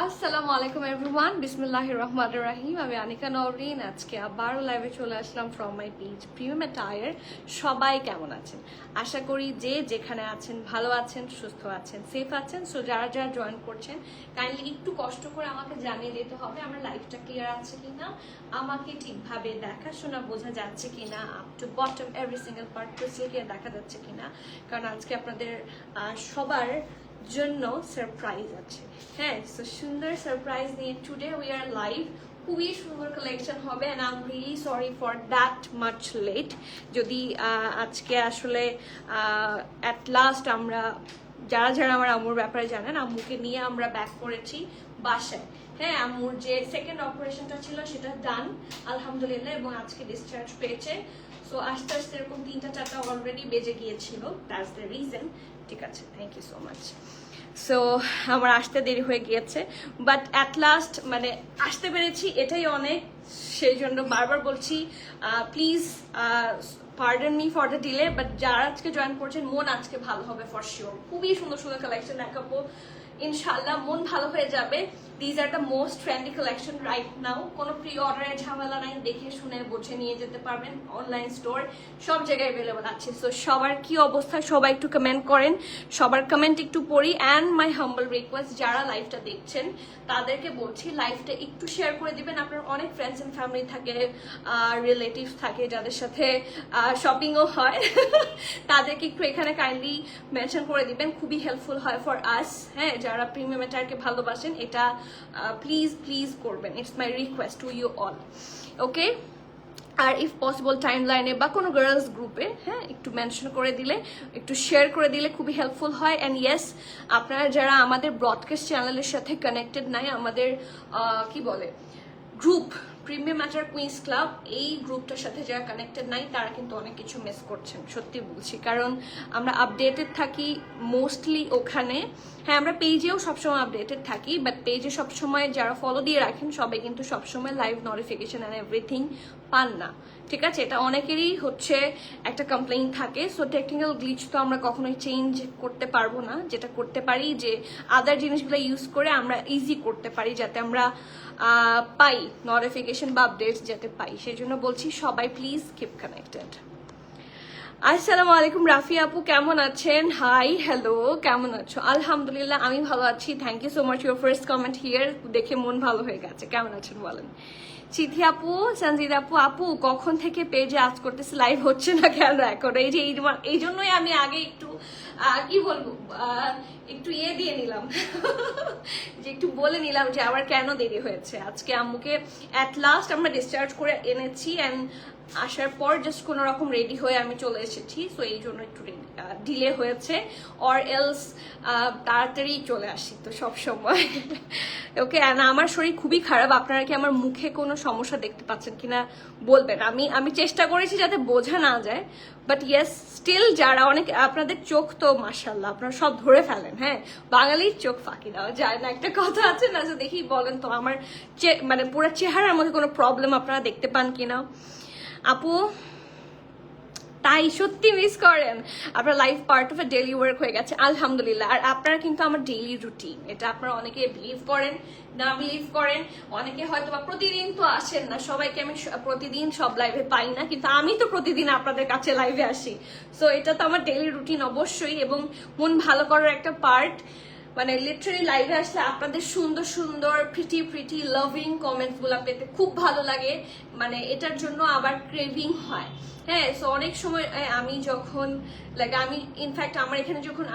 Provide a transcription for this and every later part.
আসসালামু আলাইকুম এভরিওয়ান, বিসমিল্লাহির রহমানির রহিম। আমি আনিকা নওরিন। আজকে আবারও লাইভে চলে আসলাম from my page premium attire. সবাই কেমন আছেন? আশা করি যে যেখানে আছেন ভালো আছেন, সুস্থ আছেন, সেফ আছেন। সো যারা যারা জয়েন করছেন কাইন্ডলি একটু কষ্ট করে আমাকে জানিয়ে দিতে হবে আমার লাইফটা ক্লিয়ার আছে কিনা, আমাকে ঠিকভাবে দেখাশোনা বোঝা যাচ্ছে কিনা, up to bottom every single part clear দেখা যাচ্ছে কিনা। কারণ আজকে আপনাদের সবার জন্য সারপ্রাইজ আছে। হ্যাঁ, সো সুন্দর সারপ্রাইজ নিয়ে টুডে উই আর লাইভ। খুবই সুন্দর কালেকশন হবে and I am really sorry for that much late. যদি আজকে আসলে অ্যাট লাস্ট আমরা যারা যারা আমার আম্মুর ব্যাপারে জানেন, আম্মুকে নিয়ে আমরা ব্যাক করেছি বাসায়। হ্যাঁ, আম্মুর যে সেকেন্ড অপারেশনটা ছিল সেটা ডান আলহামদুলিল্লাহ, এবং আজকে ডিসচার্জ পেয়েছে। সো আস্তে আস্তে এরকম 3টা-4টা অলরেডি বেজে গিয়েছিল, দ্যাটস দ্য রিজন। ঠিক আছে, thank you so much. So আমার আসতে দেরি হয়ে গিয়েছে, বাট অ্যাট লাস্ট মানে আসতে পেরেছি, এটাই অনেক। সেই জন্য বারবার বলছি please pardon me for the delay. But যারা আজকে জয়েন করছেন মন আজকে ভালো হবে ফর শিওর। খুবই সুন্দর সুন্দর কালেকশন দেখাবো ইনশাল্লাহ, মন ভালো হয়ে যাবে। These are the most trendy collection right now. কোনো প্রি অর্ডারের ঝামেলা নাই, দেখে শুনে বুঝে নিয়ে যেতে পারবেন। অনলাইন স্টোর সব জায়গায় অ্যাভেলেবল আছে। সো সবার কি অবস্থা সবাই একটু কমেন্ট করেন, সবার কমেন্ট একটু পড়ি। অ্যান্ড মাই হাম্বল রিকোয়েস্ট, যারা লাইভটা দেখছেন তাদেরকে বলছি লাইভটা একটু শেয়ার করে দিবেন। আপনার অনেক ফ্রেন্ডস অ্যান্ড ফ্যামিলি থাকে, রিলেটিভস থাকে যাদের সাথে শপিংও হয় তাদেরকে একটু এখানে কাইন্ডলি মেনশন করে দিবেন, খুবই হেল্পফুল হয় ফর আস। হ্যাঁ, যারা প্রিমিয়াম অ্যাটায়ারকে ভালোবাসেন এটা প্লিজ প্লিজ করবেন। It's my request to you all, okay? আর ইফ পসিবল টাইম লাইনে বা কোনো গার্লস গ্রুপে হ্যাঁ একটু মেনশন করে দিলে, একটু শেয়ার করে দিলে খুবই হেল্পফুল হয়। অ্যান্ড ইয়েস, আপনারা যারা আমাদের ব্রডকাস্ট চ্যানেলের সাথে কানেক্টেড নাই, আমাদের কি বলে group premium attire queens club, এই গ্রুপটার সাথে যারা কানেক্টেড নাই তারা কিন্তু অনেক কিছু মিস করছেন, সত্যি বলছি। কারণ আমরা আপডেটেড থাকি মোস্টলি ওখানে। হ্যাঁ, আমরা পেজেও সবসময় আপডেটেড থাকি, বাট পেজে সবসময় যারা ফলো দিয়ে রাখেন সবাই কিন্তু সবসময় লাইভ নোটিফিকেশন অ্যান্ড এভরিথিং পান না। ঠিক আছে, এটা অনেকেরই হচ্ছে একটা কমপ্লেইন থাকে। সো টেকনিক্যাল গ্লিচ তো আমরা কখনোই চেঞ্জ করতে পারবো না। যেটা করতে পারি যে আদার জিনিসগুলো ইউজ করে আমরা ইজি করতে পারি যাতে আমরা পাই নোটিফিকেশন বা আপডেটস যাতে পাই। সেই জন্য বলছি সবাই প্লিজ কিপ কানেক্টেড। আসসালামু আলাইকুম রাফি আপু, কেমন আছেন? হাই, হ্যালো, কেমন আছো? আলহামদুলিল্লাহ আমি ভালো আছি, thank you so much your first comment here, দেখে মন ভালো হয়ে গেছে। কেমন আছেন বলেন? চিঠি আপু, সঞ্জিত আপু, আপু কখন থেকে পেজে আজ করতেছে, লাইভ হচ্ছে না কেন এখন? এই যে এই জন্যই আমি আগে একটু কি বলবো একটু দিয়ে নিলাম যে একটু বলে নিলাম যে আবার কেন দেরি হয়েছে। আজকে আম্মুকে অ্যাট লাস্ট আমরা ডিসচার্জ করে এনেছি, অ্যান্ড আসার পর জাস্ট কোনো রকম রেডি হয়ে আমি চলে এসেছি। সো এই জন্য একটু ডিলে হয়েছে, অর এলস তাড়াতাড়ি চলে আসি তো সব সময়। ওকে, আমার শরীর খুবই খারাপ। আপনারা কি আমার মুখে কোনো সমস্যা দেখতে পাচ্ছেন কিনা বলবেন। আমি চেষ্টা করেছি যাতে বোঝা না যায়, বাট ইয়েস স্টিল যারা অনেক আপনাদের চোখ তো মাশাআল্লাহ আপনারা সব ধরে ফেলেন। হ্যাঁ, বাঙালির চোখ ফাঁকি দেওয়া যায় না, একটা কথা আছে না? যে দেখি বলেন তো আমার মানে পুরো চেহারার মধ্যে কোনো প্রবলেম আপনারা দেখতে পান কিনা। আপু তাই সত্যি মিস করেন, আপনার life part of A daily work হয়ে গেছে আলহামদুলিল্লাহ। আর আপনারা কিন্তু আমার ডেইলি রুটিন, এটা আপনারা অনেকে বিলিভ করেন না বিলিভ করেন, অনেকে হয়তো বা প্রতিদিন তো আসেন না, সবাইকে আমি প্রতিদিন সব লাইভে পাই না, কিন্তু আমি তো প্রতিদিন আপনাদের কাছে লাইভে আসি। সো এটা তো আমার ডেইলি রুটিন অবশ্যই, এবং মন ভালো করার একটা পার্ট। মানে লিটারালি লাইভে আসলে আপনাদের সুন্দর সুন্দর প্রিটি লাভিং কমেন্টস গুলো পেতে খুব ভালো লাগে, মানে এটার জন্য আবার ক্রেভিং হয়। হ্যাঁ, সো অনেক সময় আমি যখন আমি ইনফ্যাক্ট আমার এখানে যখন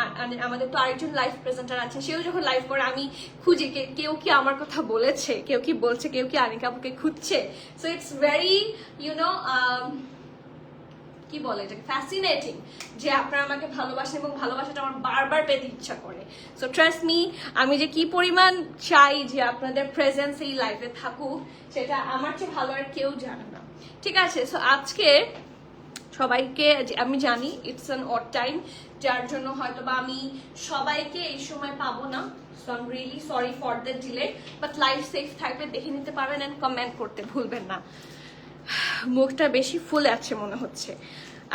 আমাদের তো আরেকজন লাইভ প্রেজেন্টার আছে, সেও যখন লাইভ করে আমি খুঁজি কেউ কি আমার কথা বলেছে, কেউ কি বলছে, কেউ কি আনিকা আপুকে খুঁজছে। সো ইটস ভেরি ইউনো কি বলে এটাকে ফ্যাসিনেটিং যে আপনারা আমাকে ভালোবাসেন, এবং ভালোবাসাটা আমার বারবার পেতে ইচ্ছা করে। সো ট্রাস্ট মি, আমি যে কি পরিমাণ চাই যে আপনাদের প্রেজেন্স এই লাইফে থাকুক, সেটা আমার চেয়ে ভালো আর কেউ জানে না। ঠিক আছে, সো আজকে সবাইকে আমি জানি ইটস অ্যান অড টাইম, যার জন্য হয়তো বা আমি সবাইকে এই সময় পাবো না। So I am really sorry for the delay, but life safe থাকবে, দেখে নিতে পারবেন অ্যান্ড কমেন্ট করতে ভুলবেন না। মুখটা বেশি ফুল আছে মনে হচ্ছে।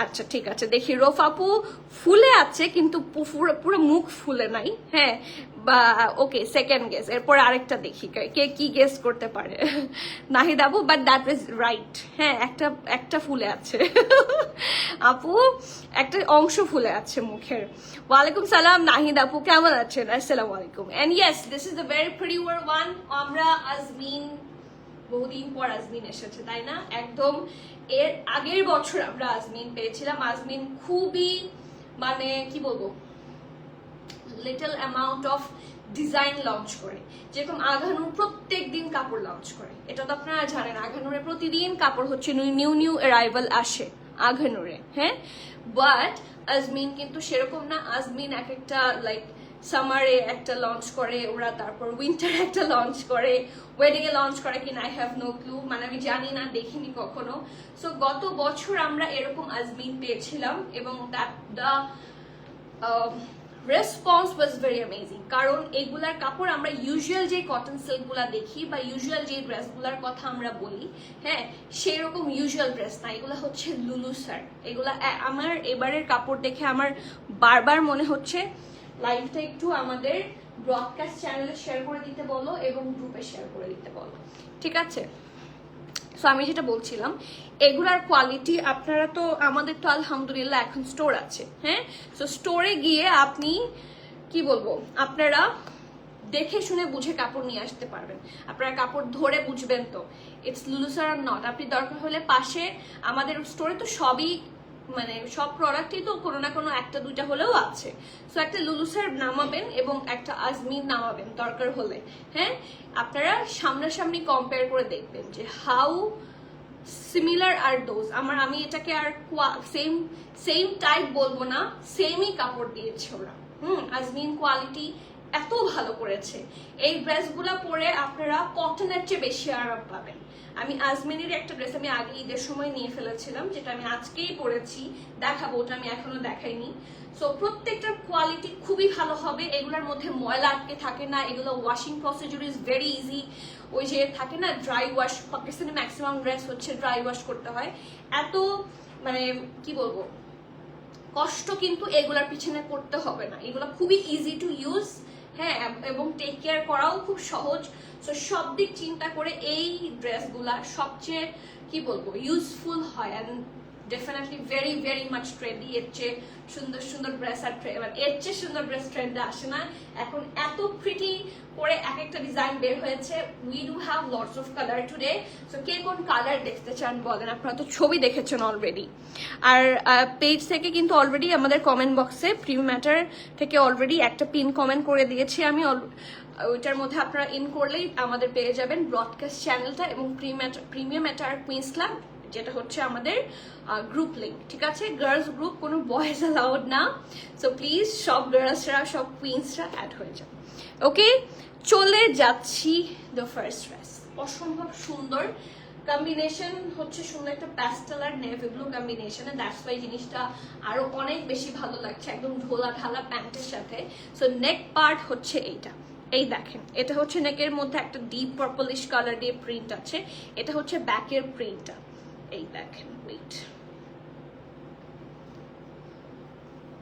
আচ্ছা ঠিক আছে, দেখি রোফ আপু ফুলে আছে কিন্তু পুরো পুরো মুখ ফুলে নাই। হ্যাঁ বা ওকে, সেকেন্ড গেস। এরপর আরেকটা দেখি কে কি গেস করতে পারে। নাহিদ আপু, বাট দ্যাট ইজ রাইট। হ্যাঁ, একটা ফুলে আছে। আপু একটা অংশ ফুলে আছে মুখের। ওয়ালাইকুম সালাম নাহিদ আপু, কেমন আছেন? আসসালামু আলাইকুম। And yes, this is the very pretty one. আমরা আজমিন, বহুদিন পর আজমিন এসেছে তাই না? একদম এর আগের বছর আমরা আজমিন পেয়েছিলাম। আজমিন খুবই মানে কি বলবো, little amount of design launch করে। যেরকম আঘানুর প্রত্যেক দিন কাপড় লঞ্চ করে, এটা তো আপনারা জানেন। আঘানুরে প্রতিদিন কাপড় হচ্ছে নিউ নিউ অ্যারাইভাল আসে আঘানুরে। হ্যাঁ, বাট আজমিন কিন্তু সেরকম না। আজমিন এক একটা লাইক সামারে একটা লঞ্চ করে ওরা, তারপর উইন্টারে একটা লঞ্চ করে, ওয়েডিং এ লঞ্চ করে কিনা আই হ্যাভ নো ক্লু, মানে আমি জানি না, দেখিনি কখনো। সো গত বছর আমরা এরকম আজমিন পেয়েছিলাম এবং the response was very amazing. কারণ এগুলার কাপড় আমরা ইউজুয়াল যে কটন সিল্কগুলা দেখি বা ইউজুয়াল যে ড্রেসগুলার কথা আমরা বলি, হ্যাঁ সেরকম ইউজুয়াল ড্রেস না, এগুলা হচ্ছে লুলুসার। এগুলা আমার এবারের কাপড় দেখে আমার বারবার মনে হচ্ছে লাইভটা একটু আমাদের ব্রডকাস্ট চ্যানেলে শেয়ার করে দিতে বলো এবং গ্রুপে শেয়ার করে দিতে বলো, ঠিক আছে? সো আমি যেটা বলছিলাম, এগুলার কোয়ালিটি আপনারা তো, আমাদের তো আলহামদুলিল্লাহ এখন স্টোর আছে। হ্যাঁ, সো স্টোরে গিয়ে আপনি কি বলবো, আপনারা দেখে শুনে বুঝে কাপড় নিয়ে আসতে পারবেন। আপনারা কাপড় ধরে বুঝবেন তো ইটস লুলুসার আর নট। আপনি দরকার হলে পাশে আমাদের স্টোরে তো সবই, মানে সব প্রোডাক্টই তো কোনো না কোনো একটা দুইটা হলেও আছে। সো একটা লুলুসার নামাবেন এবং একটা আজমিন নামাবেন দরকার হলে। হ্যাঁ, আপনারা সামনাসামনি কম্পেয়ার করে দেখবেন যে হাউ সিমিলার আর দোজ। আমি এটাকে আর সেম টাইপ বলবো না, সেমই কাপড় দিয়েছে ওরা। আজমিন কোয়ালিটি এত ভালো করেছে, এই ড্রেসগুলো পরে আপনারা কটনের চেয়ে বেশি আরাম পাবেন। আমি আজমিনের একটা ড্রেস আমি আগে ঈদের সময় নিয়ে ফেলেছিলাম, যেটা আমি আজকেই পরেছি, দেখাবো, ওটা আমি এখনো দেখাইনি। সো প্রত্যেকটার কোয়ালিটি খুবই ভালো হবে। এগুলোর মধ্যে ময়লা আটকে থাকে না, এগুলো washing procedure is very easy. ওই যে থাকে না dry wash, Pakistani maximum dress হচ্ছে ড্রাই ওয়াশ করতে হয়। এত মানে কি বলবো, কষ্ট কিন্তু এগুলার পিছনে করতে হবে না, এগুলো খুবই ইজি টু ইউজ। হ্যাঁ, এবং টেক কেয়ার করাও খুব সহজ। সো সব দিক চিন্তা করে এই ড্রেসগুলা সবচেয়ে কি বলবো ইউজফুল হয় and definitely very very much trendy. এর চেয়ে সুন্দর সুন্দর ড্রেস আর এর চেয়ে সুন্দর ড্রেস ট্রেন্ডে আসে না এখন। এত প্রিটি করে এক একটা ডিজাইন বের হয়েছে। We do have lots of colour today. So কে কোন কালার দেখতে চান বলেন, আপনারা তো ছবি দেখেছেন অলরেডি। আর পেজ থেকে কিন্তু অলরেডি আমাদের কমেন্ট বক্সে প্রিমিয়াম ম্যাটার থেকে অলরেডি একটা পিন কমেন্ট করে দিয়েছি আমি। ওইটার মধ্যে আপনারা ইন করলেই আমাদের পেয়ে যাবেন ব্রডকাস্ট চ্যানেলটা এবং প্রিমিয়াম ম্যাটার কুইন্স ক্লাব, যেটা হচ্ছে আমাদের গ্রুপ লিঙ্ক, ঠিক আছে? গার্লস গ্রুপ, কোনো বয়েজ অ্যালাউড না। সো প্লিজ সব গার্লসরা, সব কুইন্সরা অ্যাড হয়ে যান। ওকে, চলে যাচ্ছি দ্য ফার্স্ট ড্রেস। অসম্ভব সুন্দর কম্বিনেশন হচ্ছে, সুন্দর একটা প্যাস্টেল আর নেভি ব্লু কম্বিনেশনে, দ্যাটস ওয়াই জিনিসটা আরো অনেক বেশি ভালো লাগছে, একদম ঢোলা ঢালা প্যান্টের সাথে। সো নেক পার্ট হচ্ছে এইটা, এই দেখেন, এটা হচ্ছে নেকের মধ্যে একটা ডিপ পার্পলিশ কালার দিয়ে প্রিন্ট আছে। এটা হচ্ছে ব্যাকের প্রিন্টটা, এই দেখেন, ওয়েট,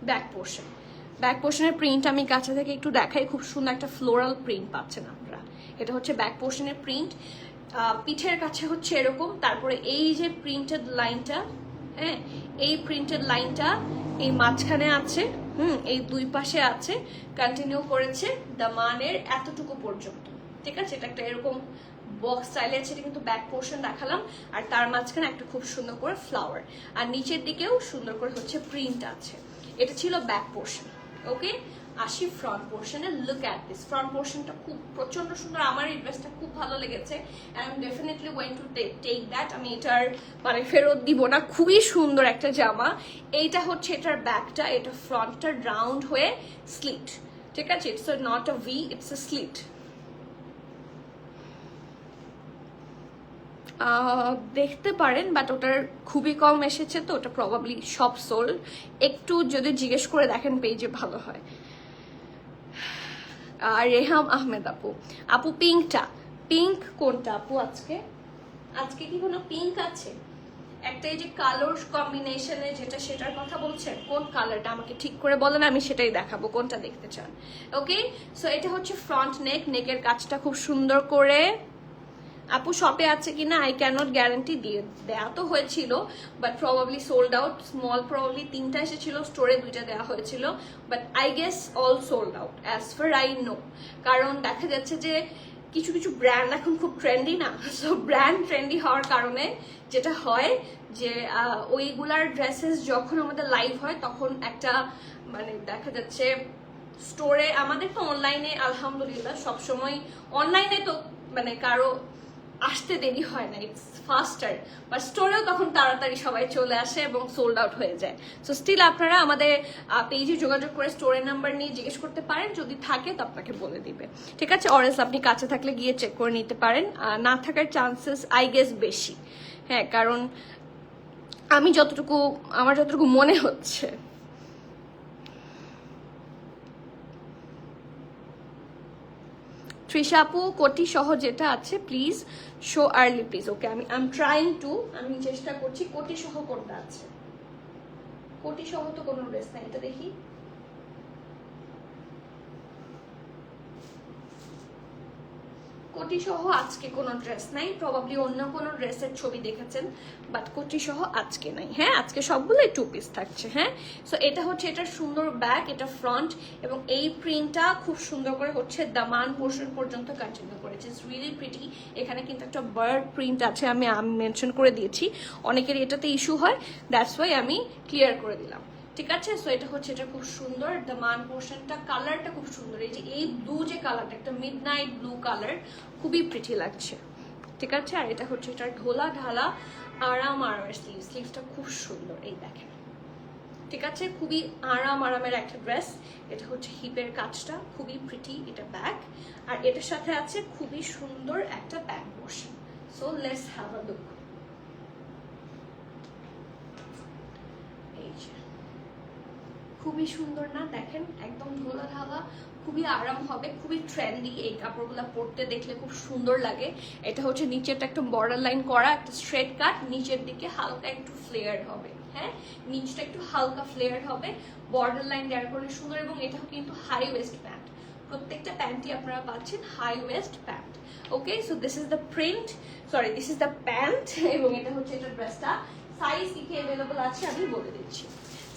ব্যাক পোর্শনের প্রিন্ট আমি কাছে থেকে একটু দেখাই। খুব সুন্দর একটা ফ্লোরাল প্রিন্ট পাচ্ছেন আপনারা। এটা হচ্ছে ব্যাক পোর্শনের প্রিন্ট, পিঠের কাছে হচ্ছে এরকম। তারপরে এই যে প্রিন্টেড লাইনটা, হ্যাঁ এই প্রিন্টেড লাইনটা এই মাঝখানে আছে, এই দুই পাশে আছে, কন্টিনিউ করেছে দামানের এতটুকু পর্যন্ত, ঠিক আছে? এটা একটা এরকম বক্স স্টাইলে আছে, এটা কিন্তু ব্যাক পোর্শন দেখালাম। আর তার মাঝখানে একটা খুব সুন্দর করে ফ্লাওয়ার, আর নিচের দিকেও সুন্দর করে হচ্ছে প্রিন্ট আছে। এটা ছিল ব্যাক পোর্শন। ওকে, আসি ফ্রন্ট পোর্শনে। লুক অ্যাট দিস, ফ্রন্ট পোর্শনটা খুব প্রচন্ড সুন্দর। আমার এই ড্রেসটা খুব ভালো লেগেছে, and I am definitely going to take that. আমি এটার মানে ফেরত দিব না, খুবই সুন্দর একটা জামা। এইটা হচ্ছে এটার ব্যাকটা, এটা ফ্রন্টটা রাউন্ড হয়ে স্লিট, ঠিক আছে? It's not a V, it's a slit. দেখতে পারেন, বাট ওটার খুবই কম এসেছে, তো ওটা প্রবাবলি সব সোল্ড। একটু যদি জিজ্ঞেস করে দেখেন পেজে ভালো হয়। আর রেহাম আহমেদ আপু পিঙ্কটা, পিঙ্ক কোনটা আপু? আজকে কি কোনো পিঙ্ক আছে? একটা এই যে কালার কম্বিনেশনে যেটা, সেটার কথা বলছেন? কোন কালারটা আমাকে ঠিক করে বলেন, আমি সেটাই দেখাবো কোনটা দেখতে চান। ওকে, সো এটা হচ্ছে ফ্রন্ট নেক, নেকের কাজটা খুব সুন্দর করে। আপু শপে আছে কিনা আই ক্যানট গ্যারান্টি, দিয়ে দেয়া তো হয়েছিল but probably sold out. Small probably 3টা এসেছিল, স্টোরে 2টা দেওয়া হয়েছিল, but I guess all sold out as far I know. কারণ দেখা যাচ্ছে যে কিছু কিছু ব্র্যান্ড এখন খুব ট্রেন্ডি না, সো ব্র্যান্ড ট্রেন্ডি হওয়ার কারণে যেটা হয় যে ওইগুলার ড্রেসেস যখন আমাদের লাইভ হয় তখন একটা মানে দেখা যাচ্ছে স্টোরে, আমাদের তো অনলাইনে আলহামদুলিল্লাহ সবসময় অনলাইনে তো মানে কারো আসতে দেরি হয় না, ইটস ফাস্টার, বাট স্টোরেও তখন তাড়াতাড়ি সবাই চলে আসে এবং সোল্ড আউট হয়ে যায়। সো স্টিল আপনারা আমাদের পেজে যোগাযোগ করে স্টোরের নাম্বার নিয়ে জিজ্ঞেস করতে পারেন, যদি থাকে তো আপনাকে বলে দিবে, ঠিক আছে? অরেস আপনি কাছে থাকলে গিয়ে চেক করে নিতে পারেন, না থাকার চান্সেস আই গেস বেশি। হ্যাঁ, কারণ আমার যতটুকু মনে হচ্ছে। তৃষা আপু কোটি সহ যেটা আছে প্লিজ শো আর্লি প্লিজ। ওকে, আমি আমি চেষ্টা করছি। কোটি সহ কোনটা আছে? কোটি সহ তো কোনো ড্রেস নাই, এটা দেখি। কোটি সহ আজকে কোনো ড্রেস নাই, প্রবাবলি অন্য কোনো ড্রেসের ছবি দেখেছেন, বাট কোটি সহ আজকে নাই। হ্যাঁ, আজকে সবগুলো 2 পিস থাকছে। হ্যাঁ, সো এটা হচ্ছে এটার সুন্দর ব্যাক, এটা ফ্রন্ট, এবং এই প্রিন্টটা খুব সুন্দর করে হচ্ছে দামান পোর্শন পর্যন্ত কন্টিনিউ করেছে। It's really pretty. এখানে কিন্তু একটা বার্ড প্রিন্ট আছে, আমি মেনশন করে দিয়েছি, অনেকের এটাতে ইস্যু হয়, দ্যাটস ওয়াই আমি ক্লিয়ার করে দিলাম, ঠিক আছে? সো এটা হচ্ছে, এটা খুব সুন্দর দামান পোর্শনটা, কালারটা খুব সুন্দর। এই যে এই ব্লু যে কালারটা, একটা মিডনাইট ব্লু কালার, খুবই প্রিটি লাগছে, ঠিক আছে? আর এটা হচ্ছে এটার ঢোলা ঢালা আরামের স্লিভসটা খুব সুন্দর, এই দেখেন, ঠিক আছে? খুবই আরামের একটা ড্রেস। এটা হচ্ছে হিপের কাজটা খুবই প্রিটি, এটা ব্যাক, আর এটার সাথে আছে খুবই সুন্দর একটা back portion. So let's have a look. এই যে খুবই সুন্দর না? দেখেন, একদম ধোলা ঢালা, খুবই আরাম হবে, খুবই ট্রেন্ডি। এই কাপড়গুলো পরতে দেখলে খুব সুন্দর লাগে। এটা হচ্ছে নিচেরটা একটু বর্ডার লাইন করা, একটা স্ট্রেট কাট, নিচের দিকে হালকা একটু ফ্লেয়ার হবে। হ্যাঁ, নিচটা একটু হালকা ফ্লেয়ার হবে, বর্ডার লাইন দেওয়ার কারণে সুন্দর। এবং এটাও কিন্তু হাই ওয়েস্ট প্যান্ট, প্রত্যেকটা প্যান্টই আপনারা পাচ্ছেন high waist pant. Okay, so this is the print, sorry this is the pant. এবং এটা হচ্ছে এটা ড্রেসটা সাইজ কি কি অ্যাভেলেবল আছে আমি বলে দিচ্ছি।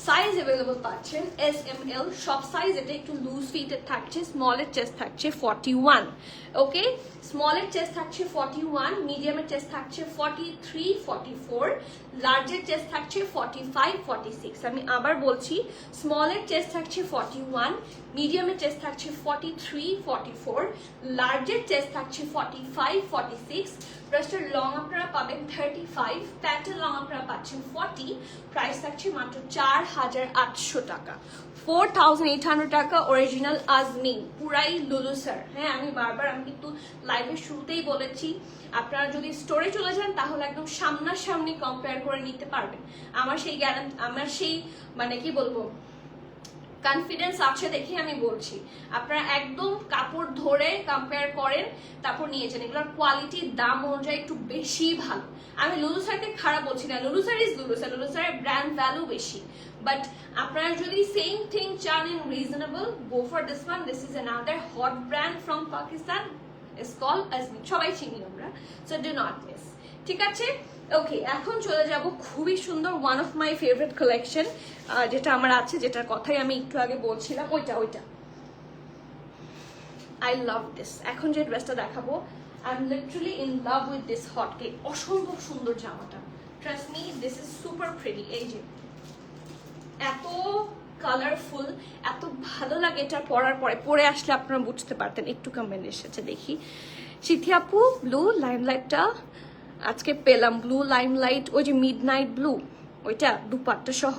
সাইজ অ্যাভেলেবল পাচ্ছেন এস এম এল, সব সাইজ। এটা একটু লুজ ফিটের থাকছে, স্মলের চেস্ট থাকছে 41। ওকে, স্মলের চেস্ট থাকছে 41, মিডিয়ামের চেস্ট থাকছে 43, 44, লার্জের চেস্ট থাকছে 45, 46। আমি আবার বলছি, স্মলের চেস্ট থাকছে 41, মিডিয়ামের চেস্ট থাকছে 43, 44, লার্জের চেস্ট থাকছে 45, 46। ড্রেসটার লং আপনারা পাবেন 35, প্যান্টের লং আপনারা পাচ্ছেন 40। প্রাইস থাকছে মাত্র 4800 টাকা, 4800 টাকা। অরিজিনাল আজমিন, পুরাই লুলু স্যার। হ্যাঁ, আমি কিন্তু লাইভের শুরুতেই বলেছি, আপনারা যদি স্টোরে চলে যান তাহলে একদম সামনাসামনি কম্পেয়ার করে নিতে পারবেন। আমার সেই মানে কি বলবো, কনফিডেন্স আছে দেখে আমি বলছি। আপনারা একদম কাপড় ধরে কম্পেয়ার করেন, তারপর নিয়ে যান। এগুলোর কোয়ালিটির দাম অনুযায়ী একটু বেশি ভালো। আমি লুলু স্যারকে খারাপ বলছি না, লুলু স্যার ইজ লুলু স্যার, লুলু স্যারের ব্র্যান্ড ভ্যালু বেশি। বাট আপনারা যদি সেম থিং চান in reasonable, go for this one. This is another hot brand from Pakistan, is called Azmin, সবাই চিনি আমরা, সো ডু নট মিস, ঠিক আছে? ওকে, এখন চলে যাব খুবই সুন্দর one of my favourite collection, যেটা আমার আছে, যেটার কথাই আমি একটু আগে বলছিলাম, ওইটা আই লাভ দিস। এখন যে ড্রেসটা দেখাবো, I am literally in love with this hot cake. অসম্ভব সুন্দর জামাটা, trust me, this is super pretty. এই যে এত কালারফুল, এত ভালো লাগে এটা পরার পরে, পরে আসলে আপনারা বুঝতে পারতেন। একটু কমেন্ট এসেছে দেখি, সিথি আপু ব্লু লাইমলাইটটা আজকে পেলাম, ব্লু লাইমলাইট, ওই যে মিডনাইট ব্লু, ওইটা দুপাট্টা সহ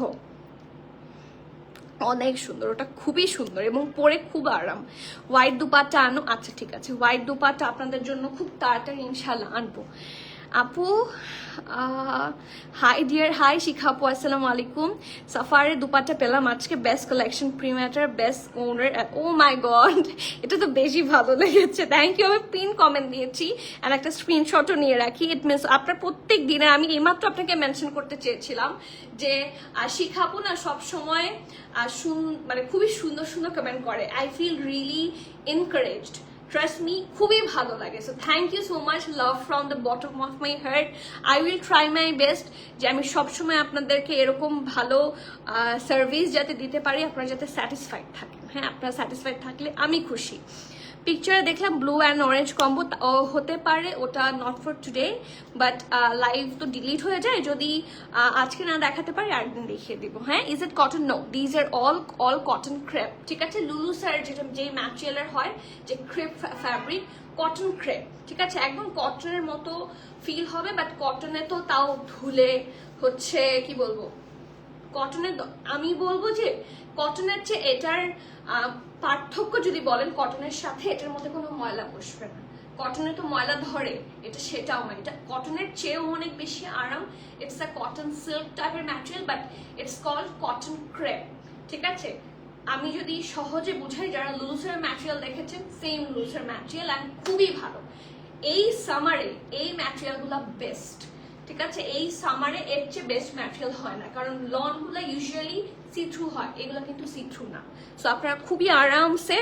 অনেক সুন্দর, ওটা খুবই সুন্দর এবং পরে খুব আরাম। হোয়াইট দুপাট্টা আনো, আচ্ছা ঠিক আছে, হোয়াইট দুপাট্টা আপনাদের জন্য খুব তাড়াতাড়ি ইনশাল্লাহ আনবো। আপু হাই ডিয়ার, হাই শিখা আপু, আসসালামু আলাইকুম। সাফারের দুপাট্টা পেলাম আজকে, বেস্ট কালেকশন, প্রিমেটার, বেস্ট ওনার। ও মাই গড, এটা তো বেশি ভালো লেগেছে, থ্যাংক ইউ। আমি পিন কমেন্ট দিয়েছি আর একটা স্ক্রিনশটও নিয়ে রাখি। ইট মিনস আপনার প্রত্যেক দিনে, আমি এইমাত্র আপনাকে মেনশন করতে চেয়েছিলাম যে শিখা আপু না সবসময় মানে খুবই সুন্দর সুন্দর কমেন্ট করে। I feel really encouraged, trust me, খুবই ভালো লাগে। So thank you so much, love from the bottom of my heart. I will try my best যে আমি সবসময় আপনাদেরকে এরকম ভালো সার্ভিস যাতে দিতে পারি, আপনারা যাতে স্যাটিসফাইড থাকেন। হ্যাঁ, আপনারা স্যাটিসফাইড থাকলে আমি খুশি। পিকচারে দেখলাম ব্লু অ্যান্ড অরেঞ্জ কম্বো, হতে পারে ওটা not for today, but live তো ডিলিট হয়ে যায়, যদি আজকে না দেখাতে পারি আরেকদিন দেখিয়ে দিব। হ্যাঁ, is it cotton? No, these are all cotton crepe. ঠিক আছে, লুলু স্যার যে ম্যাটেরিয়ালের হয়, যে ক্রেপ ফ্যাব্রিক, কটন ক্রেপ। ঠিক আছে, একদম কটনের মতো ফিল হবে, বাট কটনে তো তাও ধুলে হচ্ছে কি বলবো, কটনের আমি বলবো যে কটনের চেয়ে এটার পার্থক্য যদি বলেন, কটনের সাথে এটার মধ্যে কোনো ময়লা বসবে না। কটনে তো ময়লা ধরে, এটা সেটাও না, এটা কটনের চেয়েও অনেক বেশি আরাম। ইটস আ কটন সিল্ক টাইপের material, but it's called cotton crepe. ঠিক আছে, আমি যদি সহজে বুঝাই, যারা লুলুসের ম্যাটেরিয়াল দেখেছেন, সেম লুলুসের ম্যাটেরিয়াল, অ্যান্ড খুবই ভালো। এই সামারে এই ম্যাটেরিয়ালগুলো বেস্ট। ঠিক আছে, এই সামারে এর চেয়ে বেস্ট ম্যাটেরিয়াল হয় না, কারণ লনগুলো ইউজুয়ালি সি থ্রু হয়, এগুলো কিন্তু সি থ্রু না। সো আপনারা খুবই আরামসে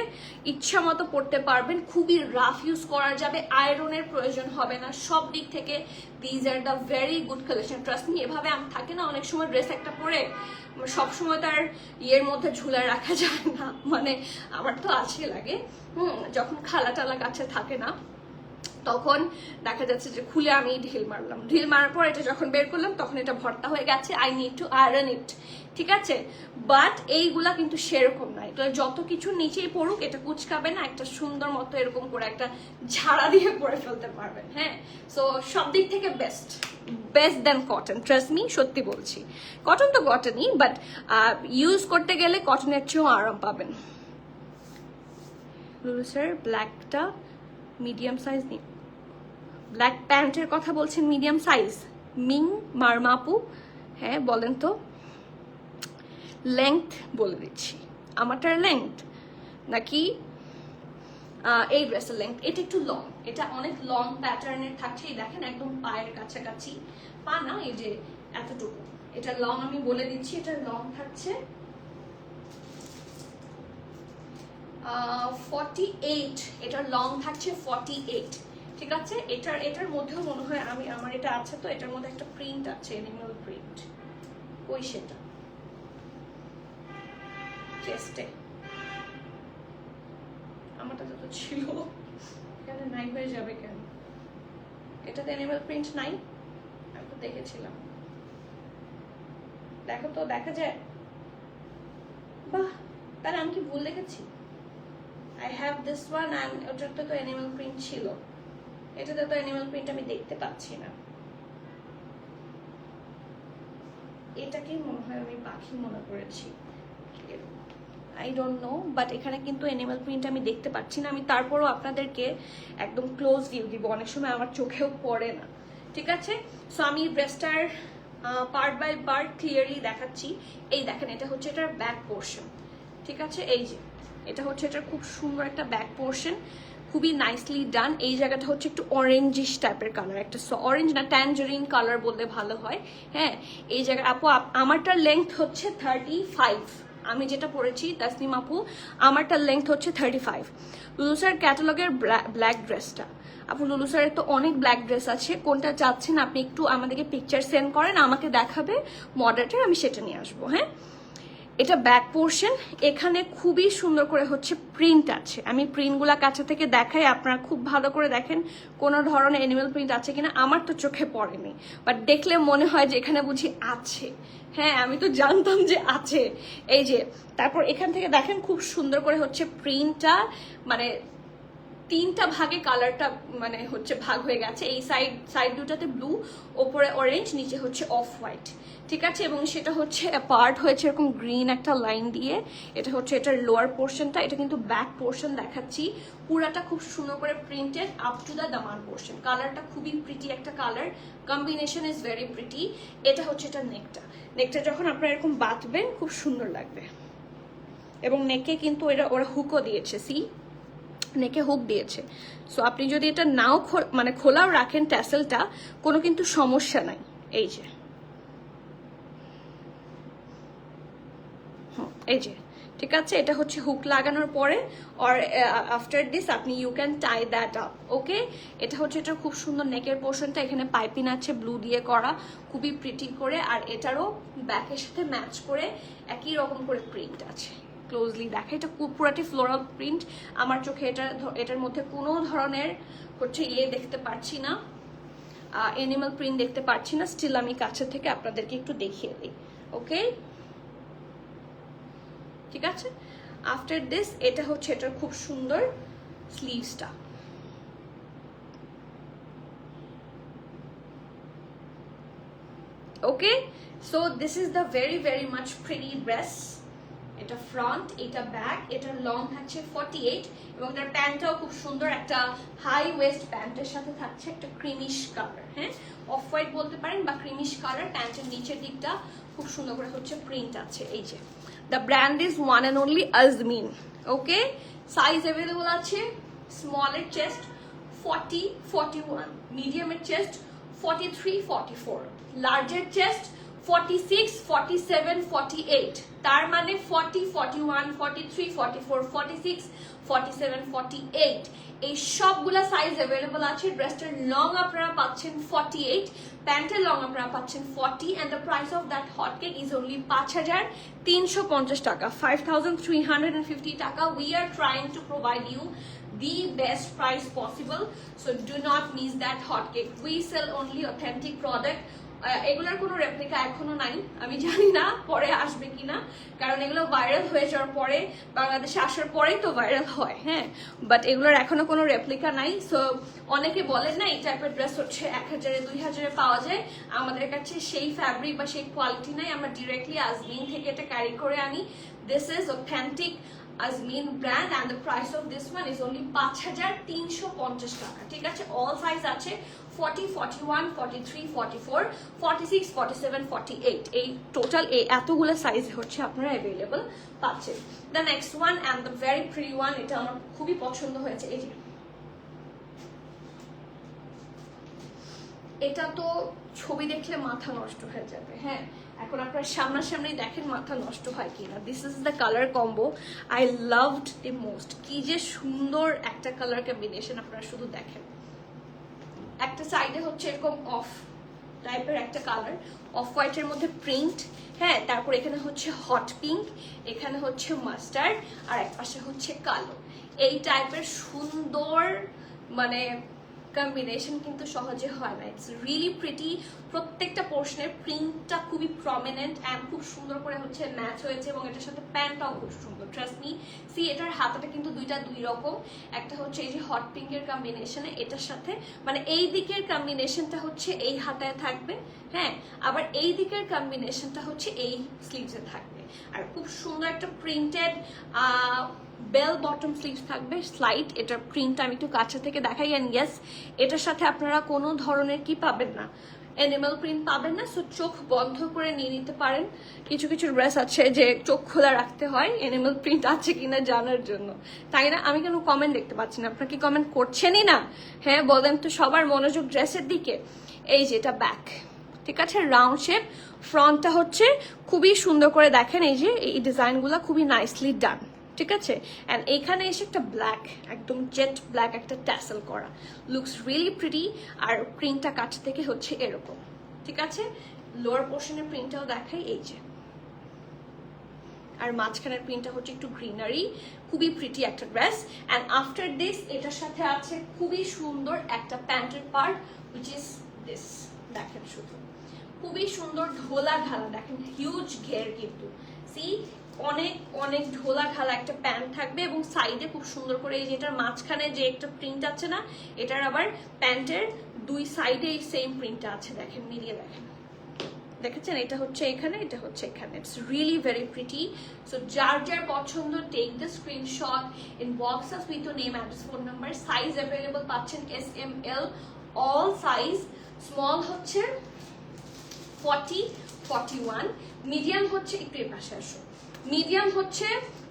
ইচ্ছা মতো পড়তে পারবেন, খুবই রাফ ইউজ করা যাবে, আয়রনের প্রয়োজন হবে না। সব দিক থেকে these are the very good collection, trust me. এভাবে আমি থাকে না অনেক সময় ড্রেস একটা পরে সবসময় তার ইয়ের মধ্যে ঝুলে রাখা যায় না, মানে আমার তো আছে লাগে, যখন খালা টালা কাছে থাকে না, তখন দেখা যাচ্ছে যে খুলে আমি ঢিল মারলাম, ঢিল মারার পর এটা যখন বের করলাম তখন এটা ভর্তা হয়ে গেছে, আই নিড টু আয়রন ইট। ঠিক আছে, বাট এইগুলা কিন্তু সেরকম নাই, তো যত কিছু নিচেই পড়ুক এটা কুচকাবে না, একটা সুন্দর মতো এরকম করে একটা ঝাড়া দিয়ে পরে ফেলতে পারবেন। হ্যাঁ, সো সব দিক থেকে বেস্ট দেন কটন, ট্রাস্ট মি, সত্যি বলছি। কটন তো কটনই, বাট ইউজ করতে গেলে কটনের চেয়েও আরাম পাবেন। লুলু স্যার ব্ল্যাকটা মিডিয়াম সাইজ নিন, ব্ল্যাক প্যান্টের কথা বলছেন, মিডিয়াম সাইজ। মিং মারমাপু, হ্যাঁ বলেন তো, লেংথ বলে দিচ্ছি, আমারটার লেংথ নাকি এই ড্রেসের লেংথ? এটা একটু লং, এটা অনেক লং প্যাটার্নের থাকছে, দেখেন একদম পায়ের কাছাকাছি, পা না, এই যে এতটুকু, এটা লং, আমি বলে দিচ্ছি, এটা লং থাকছে 48, এটা লং থাকছে 48। ঠিক আছে, এটার মধ্যেও মনে হয় আমার এটা আছে, তো এটার মধ্যে একটা প্রিন্ট আছে, এনিমেল প্রিন্ট, ওই সেটা চেস্টে, আমারটা তো ছিল, এখানে নাই হয়ে যাবে কেন? এটাতে এনিমেল প্রিন্ট নাই, আমি তো দেখেছিলাম, দেখো তো, দেখা যায়? বাহ, তাহলে আমি কি ভুল দেখেছি? I have this one, and ওটাতে তো এনিমেল প্রিন্ট ছিল, এটাতে তো এনিমেল প্রিন্ট আমি দেখতে পাচ্ছি না। এটাকেই মনে হয় আমি পাখি মনে করেছি, আই ডোন্ট নো, বাট এখানে কিন্তু এনিমেল প্রিন্ট আমি দেখতে পাচ্ছি না। আমি তারপরও আপনাদেরকে একদম ক্লোজ ভিউ দিব, অনেক সময় আমার চোখেও পড়ে না। ঠিক আছে, সো আমি ড্রেসটার পার্ট বাই পার্ট ক্লিয়ারলি দেখাচ্ছি। এই দেখেন, এটা হচ্ছে এটার ব্যাক পোর্শন। ঠিক আছে, এই যে এটা হচ্ছে এটার খুব সুন্দর একটা ব্যাক পোর্শন, খুবই নাইসলি ডান। এই জায়গাটা হচ্ছে একটু অরেঞ্জিশ টাইপের কালার, একটা অরেঞ্জ না ট্যানজারিন কালার বললে ভালো হয়। হ্যাঁ, এই জায়গায় আপু আমারটার লেংথ হচ্ছে 35, আমি যেটা পরেছি তাসনিম আপু, আমারটার লেংথ হচ্ছে 35। লুলু স্যার ক্যাটালগের ব্ল্যাক ড্রেসটা, আপু লুলু স্যারের তো অনেক ব্ল্যাক ড্রেস আছে, কোনটা চাচ্ছেন আপনি একটু আমাদেরকে পিকচার সেন্ড করেন, আমাকে দেখাবে মডেলটা, আমি সেটা নিয়ে আসবো। হ্যাঁ, এটা ব্যাক পোর্শন, এখানে খুবই সুন্দর করে হচ্ছে প্রিন্ট আছে, আমি প্রিন্টগুলা কাছে থেকে দেখাই, আপনারা খুব ভালো করে দেখেন কোনো ধরনের অ্যানিমেল প্রিন্ট আছে কিনা। আমার তো চোখে পড়েনি, বাট দেখলে মনে হয় যে এখানে বুঝি আছে। হ্যাঁ, আমি তো জানতাম যে আছে। এই যে তারপর এখান থেকে দেখেন খুব সুন্দর করে হচ্ছে প্রিন্টটা, মানে তিনটা ভাগে কালারটা মানে হচ্ছে ভাগ হয়ে গেছে। এই সাইড দুটাতে ব্লু, ওপরে অরেঞ্জ, নিচে হচ্ছে অফ হোয়াইট, ঠিক আছে। এবং সেটা হচ্ছে পার্ট হয়েছে এরকম গ্রিন একটা লাইন দিয়ে। এটা হচ্ছে এটার লোয়ার পোর্শনটা, এটা কিন্তু ব্যাক পোর্শন দেখাচ্ছি। পুরাটা খুব সুন্দর করে printed up to the Daman portion. কালারটা খুবই প্রিটি একটা colour, combination is very pretty. এটা হচ্ছে এটা নেকটা যখন আপনারা এরকম বাঁধবেন খুব সুন্দর লাগবে। এবং নেকে কিন্তু ওরা হুকও দিয়েছে, সি নেকে হুক দিয়েছে। সো আপনি যদি এটা নাও মানে খোলাও রাখেন ট্যাসেলটা, কোনো কিন্তু সমস্যা নাই। এই যে এই যে ঠিক আছে, এটা হচ্ছে হুক লাগানোর পরে অর আফটার দিস আপনি you can tie that up, okay. এটা হচ্ছে এটা খুব সুন্দর নেকের পোর্শনটা, এখানে পাইপিং আছে ব্লু দিয়ে করা, খুবই প্রিটি করে। আর এটারও ব্যাকের সাথে ম্যাচ করে একই রকম করে প্রিন্ট আছে। ক্লোজলি দেখা, এটা পুরাটি ফ্লোরাল প্রিন্ট। আমার চোখে এটার মধ্যে কোনো ধরনের হচ্ছে দেখতে পাচ্ছি না, অ্যানিমাল প্রিন্ট দেখতে পাচ্ছি না। স্টিল আমি কাছে থেকে আপনাদেরকে একটু দেখিয়ে দিই, ওকে, ঠিক আছে। আফটার দিস এটা হচ্ছে এটার খুব সুন্দর স্লিভসটা, okay. So this is the very much pretty dress. এটা ফ্রন্ট, এটা ব্যাক, এটা লং থাকছে 48 এবং তার প্যান্টটাও খুব সুন্দর একটা হাই ওয়েস্ট প্যান্টের সাথে থাকছে একটা ক্রিমিশ কালার, হ্যাঁ, অফ হোয়াইট বলতে পারেন বা ক্রিমিশ কালার। প্যান্টের নিচের দিকটা খুব সুন্দর করে হচ্ছে প্রিন্ট আছে। এই যে the brand is one and only Azmin, okay. Size available আছে, স্মলের চেস্ট 40, 41, মিডিয়ামের চেস্ট 43, 44, লার্জের চেস্ট 46, 47, 48, তার মানে 40, 41, 43, 44, 46, 47, 48 এই সবগুলা সাইজ अवेलेबल আছে। ড্রেসটার লং আপনারা পাচ্ছেন 48, প্যান্টের লং আপনারা পাচ্ছেন 40 and the price of that hot cake is only 5350 টাকা, 5350 টাকা। We are trying to provide you the best price possible, so do not miss that hot cake. We sell only authentic product. এগুলোর কোনো replica এখনো নাই, আমি জানি না পরে আসবে কিনা, কারণ এগুলো ভাইরাল হয়ে যাওয়ার পরে বাংলাদেশে আসার পরেই তো ভাইরাল হয়, হ্যাঁ। বাট এগুলোর এখনো কোনো রেপ্লিকা নাই। সো অনেকে বলেন না এই টাইপের ড্রেস হচ্ছে 1000 2000 পাওয়া যায়, আমাদের কাছে সেই ফ্যাব্রিক বা সেই কোয়ালিটি নাই। আমরা ডিরেক্টলি আজমিন থেকে এটা ক্যারি করে আনি। This is authentic Azmin brand and the price of this one is only 5350 টাকা, ঠিক আছে। অল সাইজ আছে 40, 41, 43, 44, 46, 47, 48 এই টোটাল এই এতগুলো সাইজ হচ্ছে আপনারা অ্যাভেলেবল পাচ্ছেন। The next one and the very pretty one, এটা আমার খুবই পছন্দ হয়েছে। এই যে এটা তো ছবি দেখলে মাথা নষ্ট হয়ে যাবে, হ্যাঁ। এখন আপনার সামনাসামনি দেখেন মাথা নষ্ট হয় কিনা। This is the colour combo I loved the most. কি যে সুন্দর একটা কালার কম্বিনেশন, আপনারা শুধু দেখেন। একটা সাইডে হচ্ছে এরকম অফ টাইপের একটা কালার, অফ হোয়াইটের মধ্যে প্রিন্ট, হ্যাঁ। তারপর এখানে হচ্ছে হট পিঙ্ক, এখানে হচ্ছে মাস্টার্ড, আর এক পাশে হচ্ছে কালো। এই টাইপের সুন্দর মানে কম্বিনেশন কিন্তু সহজে হয় না। It's really pretty. প্রত্যেকটা পোর্শনের প্রিন্টটা খুবই প্রমিনেন্ট অ্যান্ড খুব সুন্দর করে হচ্ছে ম্যাচ হয়েছে এবং এটার সাথে প্যান্টটাও খুব সুন্দর। ট্রাস্ট মি, সি এটার হাতাটা কিন্তু দুই রকম। একটা হচ্ছে এই যে হট পিঙ্কের কম্বিনেশনে এটার সাথে, মানে এই দিকের কম্বিনেশনটা হচ্ছে এই হাতায় থাকবে, হ্যাঁ, আবার এই দিকের কম্বিনেশনটা হচ্ছে এই স্লিভসে থাকবে। আর খুব সুন্দর একটা প্রিন্টেড বেল বটম স্লিভস থাকবে, স্লাইড। এটার প্রিন্টটা আমি একটু কাছে থেকে দেখাই। অ্যান্ড ইয়েস, এটার সাথে আপনারা কোনো ধরনের কি পাবেন না, অ্যানিমাল প্রিন্ট পাবেন না। সো চোখ বন্ধ করে নিয়ে নিতে পারেন। কিছু কিছু ড্রেস আছে যে চোখ খোলা রাখতে হয় অ্যানিমাল প্রিন্ট আছে কিনা জানার জন্য, তাই না? আমি কেন কমেন্ট দেখতে পাচ্ছি না, আপনারা কি কমেন্ট করছেনই না? হ্যাঁ বলেন তো, সবার মনোযোগ ড্রেসের দিকে। এই যে এটা ব্যাক, ঠিক আছে, রাউন্ড শেপ। ফ্রন্টটা হচ্ছে খুবই সুন্দর করে দেখেন, এই যে এই ডিজাইনগুলো খুবই নাইসলি ডান, ঠিক আছে। অ্যান্ড এইখানে এসে একটা ব্ল্যাক, একদম জেট ব্ল্যাক একটা ট্যাসেল করা, লুকস রিয়েলি প্রিটি। আর প্রিন্টটা কাছ থেকে হচ্ছে এরকম, ঠিক আছে। লোয়ার পোর্শনের প্রিন্টটাও দেখাই, এই যে। আর মাঝখানের প্রিন্টটা হচ্ছে একটু গ্রিনারি, খুবই প্রিটি একটা ড্রেস। অ্যান্ড আফটার দিস এটার সাথে আছে খুবই সুন্দর একটা প্যান্টের পার্ট, হুইচ ইজ দিস। দেখেন শুধু খুবই সুন্দর ঢোলা ঢালা, দেখেন হিউজ ঘের কিন্তু। সি অনেক অনেক ঢোলা ঢালা একটা প্যান্ট থাকবে এবং সাইডে খুব সুন্দর করে এই যেটার মাঝখানে যে একটা প্রিন্ট আছে না, এটার আবার প্যান্টের দুই সাইডে এই সেম প্রিন্টটা আছে। দেখেন, মিলিয়ে দেখেন, দেখেছেন? এটা হচ্ছে এখানে, এটা হচ্ছে এখানে। It's really very pretty. So যার যার পছন্দ, take the screenshot, inbox us with your name, address, phone number. Size available পাচ্ছেন S M L all size. Small হচ্ছে 40, 41, মিডিয়াম হচ্ছে একটু এ পাশে আসো, মিডিয়াম হচ্ছে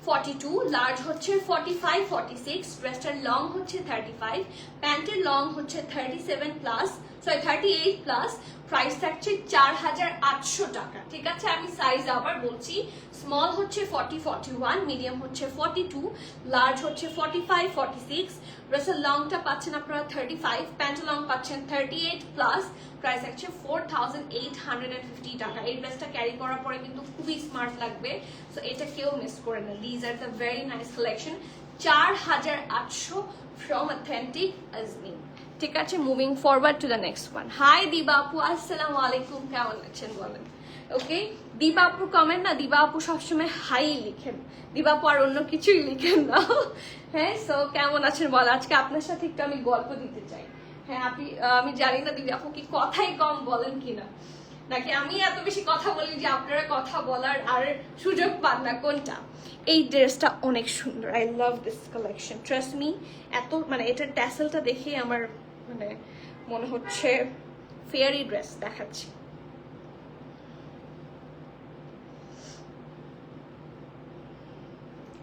42, লার্জ হচ্ছে 45, 46, ড্রেসটার লং হচ্ছে 35, প্যান্টের লং হচ্ছে 37 প্লাস, সরি 38 প্লাস। প্রাইস থাকছে 4800 টাকা। ঠিক আছে, আমি সাইজ আবার বলছি, স্মল হচ্ছে 40, 41, মিডিয়াম হচ্ছে 42, লার্জ হচ্ছে 45, 46, ড্রেসের লংটা পাচ্ছেন আপনারা 35, প্যান্টের লং পাচ্ছেন 38 প্লাস। প্রাইস হচ্ছে 4850 টাকা। এই ড্রেসটা ক্যারি করার পরে কিন্তু খুবই স্মার্ট লাগবে, সো এটা কেউ মিস করে না। These are the very nice collection. 4800 from authentic Azmin. ঠিক আছে, moving forward to the next one. Hi Diba আপু, আসসালামু আলাইকুম, কেমন আছেন বলেন? ওকে, দিবা আপুর কমেন্ট না, দিবা আপু সবসময় হাই লিখেন, দিবা আপু আর অন্য কিছুই লিখেন না। হ্যাঁ, সো কেমন আছেন বল? আজকে আপনার সাথে একটু আমি গল্প দিতে চাই। হ্যাঁ, আমি জানি না দিদি আপু কি কথাই কম বলেন কিনা, নাকি আমি এত বেশি কথা বলি যে আপনারা কথা বলার আর সুযোগ পান না, কোনটা? এই ড্রেসটা অনেক সুন্দর, I love this collection, trust me. এত মানে এটার ট্যাসেলটা দেখে আমার মানে মনে হচ্ছে ফেয়ারি ড্রেস দেখাচ্ছি।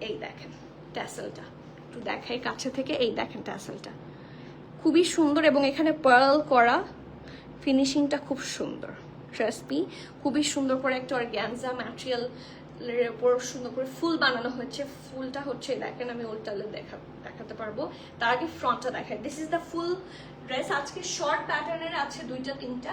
এই দেখেন ট্যাসেলটা, একটু দেখাই কাছে থেকে। এই দেখেন ট্যাসেলটা খুবই সুন্দর এবং এখানে পার্ল করা, ফিনিশিংটা খুব সুন্দর। ট্রাস্ট মি, খুবই সুন্দর করে একটা অর্গানজা ম্যাটেরিয়াল এর উপর সুন্দর করে ফুল বানানো হয়েছে। ফুলটা হচ্ছে দেখেন, আমি উল্টালে দেখাতে পারবো, তার আগে ফ্রন্টটা দেখাই। This is the full dress. আজকে শর্ট প্যাটার্নের আছে দুইটা, তিনটা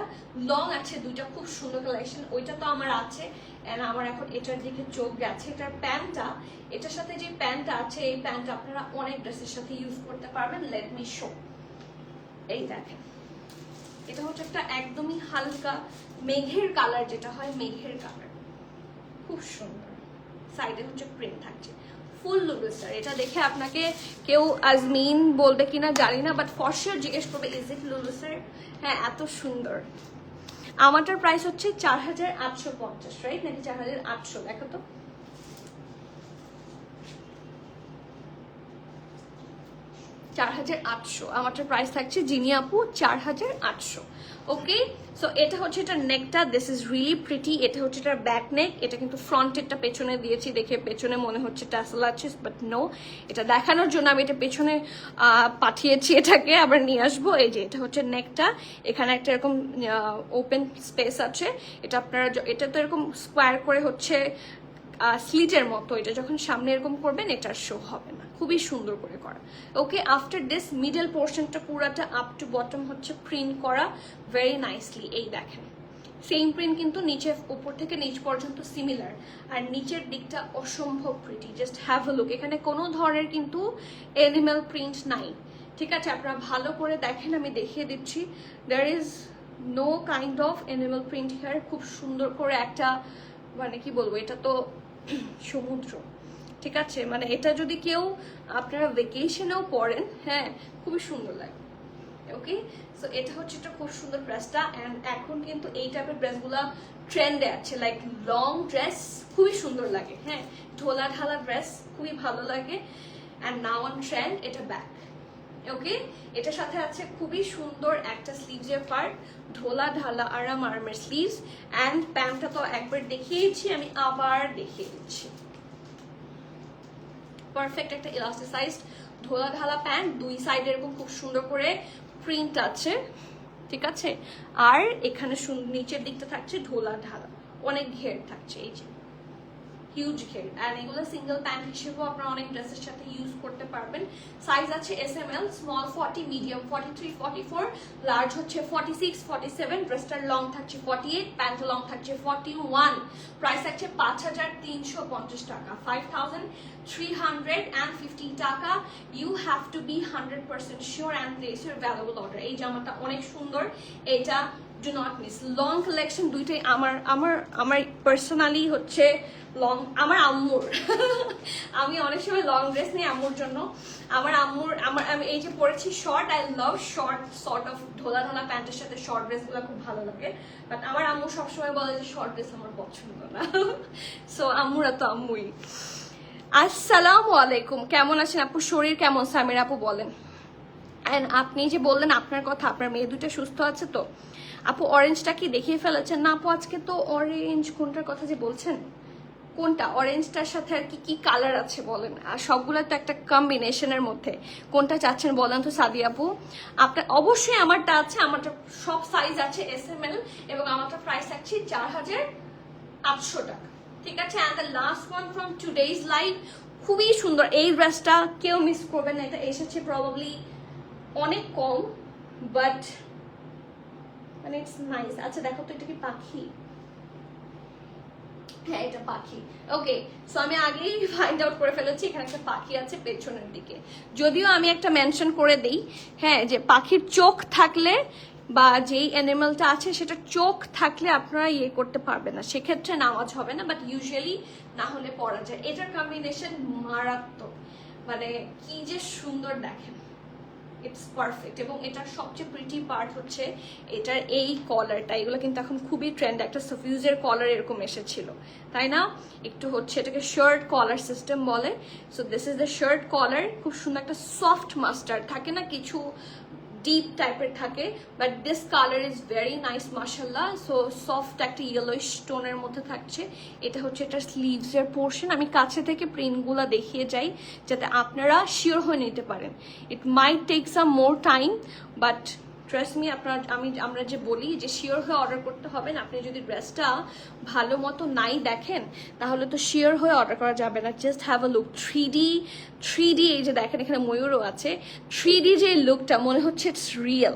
লং আছে দুইটা, খুব সুন্দর কালেকশন। ওইটা তো আমার আছে, এন্ড আমার এখন এটার দিকে চোখ গেছে। এটার প্যান্টটা, এটার সাথে যে প্যান্টটা আছে, এই প্যান্টটা আপনারা অনেক ড্রেসের সাথে ইউজ করতে পারবেন। Let me show. এই দেখেন, এটা হচ্ছে একটা একদমই হালকা মেঘের কালার, যেটা হয় মেঘের কালার, খুব সুন্দর। সাইডে হচ্ছে প্রিন্ট থাকছে, ফুল লুলুসার। এটা দেখে আপনাকে কেউ আজমিন বলবে কিনা জানি না, বাট ফর শিওর জিজ্ঞেস করবে ইজ ইট লুলুসার। হ্যাঁ, এত সুন্দর। আমারটার প্রাইস হচ্ছে 4850, রাইট নাকি 4800? দেখো তো, আমারটার প্রাইস থাকছে জিনি আপু 4800। ওকে, সো এটা হচ্ছে এটা নেকটা, দিস ইজ রিয়েলি প্রিটি। এটা হচ্ছে এটার ব্যাক নেক, এটা কিন্তু ফ্রন্টেরটা পেছনে দিয়েছি, দেখে পেছনে মনে হচ্ছে ট্যাসেল আছে, বাট নো, এটা দেখানোর জন্য আমি এটা পেছনে পাঠিয়েছি, এটাকে আবার নিয়ে আসবো। এই যে এটা হচ্ছে নেকটা, এখানে একটা এরকম ওপেন স্পেস আছে। এটা আপনারা, এটা তো এরকম স্কোয়ার করে হচ্ছে স্লিটের মতো, এটা যখন সামনে এরকম করবেন এটার শো হবে না, খুবই সুন্দর করে করা। ওকে, আফটার দিস মিডল পোর্শনটা পুরাটা আপ টু বটম হচ্ছে প্রিন্ট করা ভেরি নাইসলি। এই দেখেন সেম প্রিন্ট কিন্তু নিচে, উপর থেকে নিচ পর্যন্ত সিমিলার, আর নিচের দিকটা অসম্ভব pretty. Just have a look. এখানে কোনো ধরনের কিন্তু এনিম্যাল প্রিন্ট নাই, ঠিক আছে? আপনারা ভালো করে দেখেন, আমি দেখিয়ে দিচ্ছি। There is no kind of animal print here. খুব সুন্দর করে একটা, মানে কি বলবো, এটা তো সমুদ্র, ঠিক আছে? মানে এটা যদি কেউ আপনারা ভেকেশনেও পড়েন, হ্যাঁ, খুবই সুন্দর লাগে। ওকে, সো এটা হচ্ছে একটা খুব সুন্দর ড্রেসটা। অ্যান্ড এখন কিন্তু এই টাইপের ড্রেসগুলো ট্রেন্ডে আছে, লাইক লং ড্রেস খুবই সুন্দর লাগে। হ্যাঁ, ঢোলা ঢালা ড্রেস খুবই ভালো লাগে, অ্যান্ড নাও অন ট্রেন্ড। এটা ব্যাক। ওকে, এটার সাথে আছে খুবই সুন্দর একটা স্লিভসের পার্ট, ঢোলা ঢালা আরাম আরামের স্লিভস। অ্যান্ড প্যান্টটা তো একবার দেখিয়েছি, আমি আবার দেখিয়ে দিচ্ছি। পারফেক্ট একটা ইলাস্টিসাইজড ঢোলা ঢালা প্যান্ট, দুই সাইডে এরকম খুব সুন্দর করে প্রিন্ট আছে, ঠিক আছে? আর এখানে নিচের দিকটা থাকছে ঢোলা ঢালা, অনেক ঘের থাকছে, এই যে হিউজ ঘের। অ্যান্ড এগুলো সিঙ্গেল প্যান্ট হিসেবেও আপনারা অনেক ড্রেসের সাথে ইউজ করতে পারবেন। সাইজ আছে SML, স্মল 40, মিডিয়াম 43, 44, লার্জ হচ্ছে 46, 47, ড্রেসটার লং থাকছে 48, প্যান্ট লং থাকছে 41। প্রাইস থাকছে 5350 টাকা, 5350 টাকা। You have to be 100% sure and place your valuable order. এই জামাটা অনেক সুন্দর, এটা do not miss. Long collection দুইটাই আমার আমার আমার পার্সোনালি হচ্ছে লং, আমার আম্মুর আমি অনেক সময় লং ড্রেস নিই আম্মুর জন্য। আমার আম্মুর আমি এই যে পরেছি short, I love short sort of ঢোলা ঢোলা প্যান্টের সাথে শর্ট ড্রেসগুলো খুব ভালো লাগে, বাট আমার আম্মু সবসময় বলে যে শর্ট ড্রেস আমার পছন্দ না। সো আম্মুরা তো আম্মুই। আসসালামু আলাইকুম, কেমন আছেন আপু? শরীর কেমন সামির আপু বলেন। অ্যান্ড আপনি যে বললেন আপনার কথা, আপনার মেয়ে দুটো সুস্থ আছে তো? আপু অরেঞ্জটা কি দেখিয়ে ফেলেছেন? না আপু, আজকে তো অরেঞ্জ কোনটার কথা যে বলছেন, কোনটা অরেঞ্জটার সাথে আর কি কি কালার আছে বলেন? আর সবগুলো তো একটা কম্বিনেশনের মধ্যে, কোনটা চাচ্ছেন বলেন তো সাদি আপু? আপনার অবশ্যই আমারটা আছে, আমারটা সব সাইজ আছে SML, এবং আমারটা প্রাইস আছে 4800 টাকা, ঠিক আছে? And the last one from today's live, খুবই সুন্দর এই ড্রেসটা, কেউ মিস করবেন না। এটা এসেছে প্রবাবলি অনেক কম, বাট মানে ইটস নাইস। আচ্ছা দেখো তো, এটা কি পাখি? হ্যাঁ এটা পাখি। ওকে, সো আমি আগেই ফাইন্ড আউট করে ফেলেছি এখানে একটা পাখি আছে পেছনের দিকে। যদিও আমি একটা মেনশন করে দিই, হ্যাঁ, যে পাখির চোখ থাকলে বা যেই অ্যানিমালটা আছে সেটা চোখ থাকলে আপনারা ইয়ে করতে পারবেন না, সেক্ষেত্রে নামাজ হবে না, বাট ইউজুয়ালি না হলে পড়া যায়। এটার কম্বিনেশন মারাত্মক, মানে কি যে সুন্দর দেখেন, ইটস পারফেক্ট। এবং এটার সবচেয়ে প্রিটি পার্ট হচ্ছে এটার এই কলারটা, এগুলো কিন্তু এখন খুবই ট্রেন্ড, একটা সাফিউজের কলার এরকম এসেছিল, তাই না? একটু হচ্ছে এটাকে শার্ট কলার সিস্টেম বলে। So this is the shirt collar, খুব সুন্দর একটা সফট মাস্টার্ড থাকে না, কিছু ডিপ টাইপের থাকে, but this colour is very nice মাশাল্লাহ। সো সফট একটা ইয়েলোইশ টোনের মধ্যে থাকছে। এটা হচ্ছে এটার স্লিভসের পোর্শন। আমি কাছে থেকে প্রিন্টগুলো দেখিয়ে যাই যাতে আপনারা শিওর হয়ে নিতে পারেন। It might take some more time, but trust me, আমরা যে বলি যে শিওর হয়ে অর্ডার করতে হবে না। আপনি যদি ড্রেসটা ভালো মতো নাই দেখেন তাহলে তো শিওর হয়ে অর্ডার করা যাবে না। Just have a look. 3D এই যে দেখেন, এখানে ময়ূরও আছে। 3D যে লুকটা মনে হচ্ছে ইটস রিয়েল,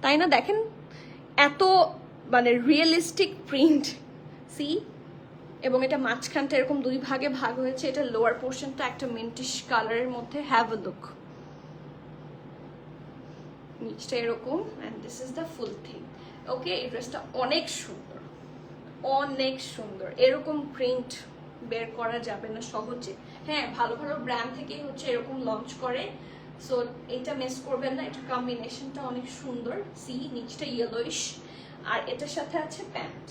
তাই না? দেখেন এত মানে রিয়েলিস্টিক প্রিন্ট, সি। এবং এটা মাঝখানটা এরকম দুই ভাগে ভাগ হয়েছে। এটা লোয়ার পোর্শনটা একটা মিন্টিশ কালারের মধ্যে। Have a look. নিচটা এরকম, and this is the full thing. Okay, এই ড্রেসটা অনেক সুন্দর, অনেক সুন্দর। এরকম প্রিন্ট বের করা যাবে না সহজে। হ্যাঁ, ভালো ভালো ব্র্যান্ড থেকেই হচ্ছে এরকম লঞ্চ করে, সো এটা মিস করবেন না। এটা কম্বিনেশনটা অনেক সুন্দর। সি, নিচটা ইয়েলোইশ, আর এটার সাথে আছে প্যান্ট,